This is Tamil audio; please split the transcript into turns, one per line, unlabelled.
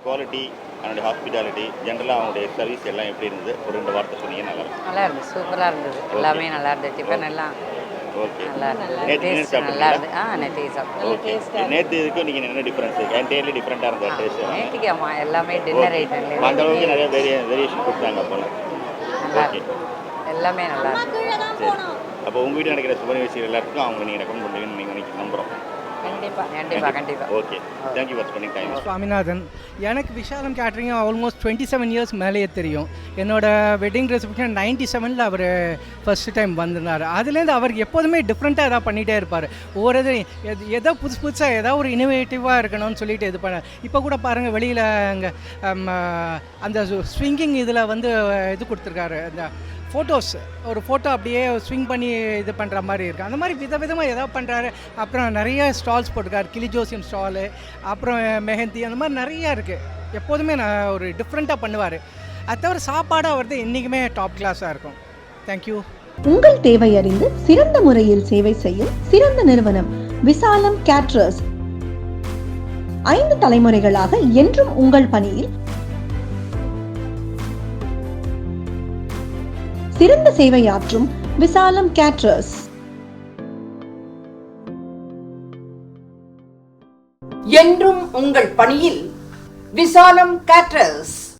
குவாலிட்டி, அவனுடைய ஹாஸ்பிட்டாலிட்டி, ஜென்ரலாக அவனுடைய சர்வீஸ் எல்லாம் எப்படி இருந்தது? ஒரு 2 வார்த்தை சொன்னீங்க நல்லா இருக்கும்.
நல்லா இருந்தது, சூப்பராக இருந்தது. எல்லாமே நல்லா இருந்தது. டிஃபன் எல்லாம்
ஓகே.
நல்லா
நேற்று
டேஸ்ட் நல்லா இருந்தது. நேற்று சாப்பிட்டோம்.
ஓகே. நேற்று இதுக்கும் நீங்கள் என்ன டிஃப்ரென்ஸ்? என்டையர்லி டிஃப்ரெண்ட்டாக இருந்த டேஸ்ட்.
நேற்றுக்கு ஆமாம், எல்லாமே டின்னர் ஐட்டம்
அந்த அளவுக்கு நிறைய வேரியேஷன் கொடுத்தாங்க அப்போ.
நல்லா
ஓகே.
எல்லாமே நல்லா இருக்கு.
சரி. அப்போ உங்கள் வீட்டில் நடக்கிற சுப நிகழ்ச்சிகள் எல்லாத்துக்கும் அவங்க நீங்கள் ரெக்கமெண்ட் பண்ணுவீங்கன்னு நீங்கள் நம்புகிறோம்.
கண்டிப்பாக.
Okay. Thank you for spending time.
Swaminathan. எனக்கு விஷாலம் கேட்ரிங் ஆல்மோஸ்ட் 27 இயர்ஸ் மேலேயே தெரியும். என்னோட வெட்டிங் ரிசப்ஷன் 97 அவர் ஃபர்ஸ்ட் டைம் வந்திருந்தார். அதுலேருந்து அவர் எப்போதுமே டிஃப்ரெண்ட்டாக எதாவது பண்ணிகிட்டே இருப்பார். ஒவ்வொரு எதோ புதுசாக ஏதாவது ஒரு இனோவேட்டிவாக இருக்கணும்னு சொல்லிட்டு இது பண்ண. இப்போ கூட பாருங்கள், வெளியில் அங்கே அந்த ஸ்விங்கிங் இதில் இது கொடுத்துருக்காரு. அந்த ஃபோட்டோஸ், ஒரு ஃபோட்டோ அப்படியே ஸ்விங் பண்ணி இது பண்ணுற மாதிரி இருக்குது. அந்த மாதிரி விதவிதமாக ஏதாவது பண்ணுறாரு. அப்புறம் நிறைய ஸ்டால்ஸ் போட்டிருக்காரு. கிளி ஜோசியம் ஸ்டாலு, அப்புறம் மெஹந்தி, அந்த மாதிரி நிறையா இருக்குது. எப்போதுமே நான் ஒரு டிஃப்ரெண்ட்டாக பண்ணுவார். அது தவிர சாப்பாடு அவரது என்றைக்குமே டாப் கிளாஸாக இருக்கும். தேங்க்யூ.
உங்கள் தேவை அறிந்து சிறந்த முறையில் சேவை செய்யும் சிறந்த நிறுவனம் விசாலம் கேட்டரர்ஸ். 5 தலைமுறைகளாக என்றும் உங்கள் பணியில் சிறந்த சேவையாற்றும் விசாலம் கேட்டரர்ஸ்.
என்றும் உங்கள் பணியில் விசாலம் கேட்டரர்ஸ்.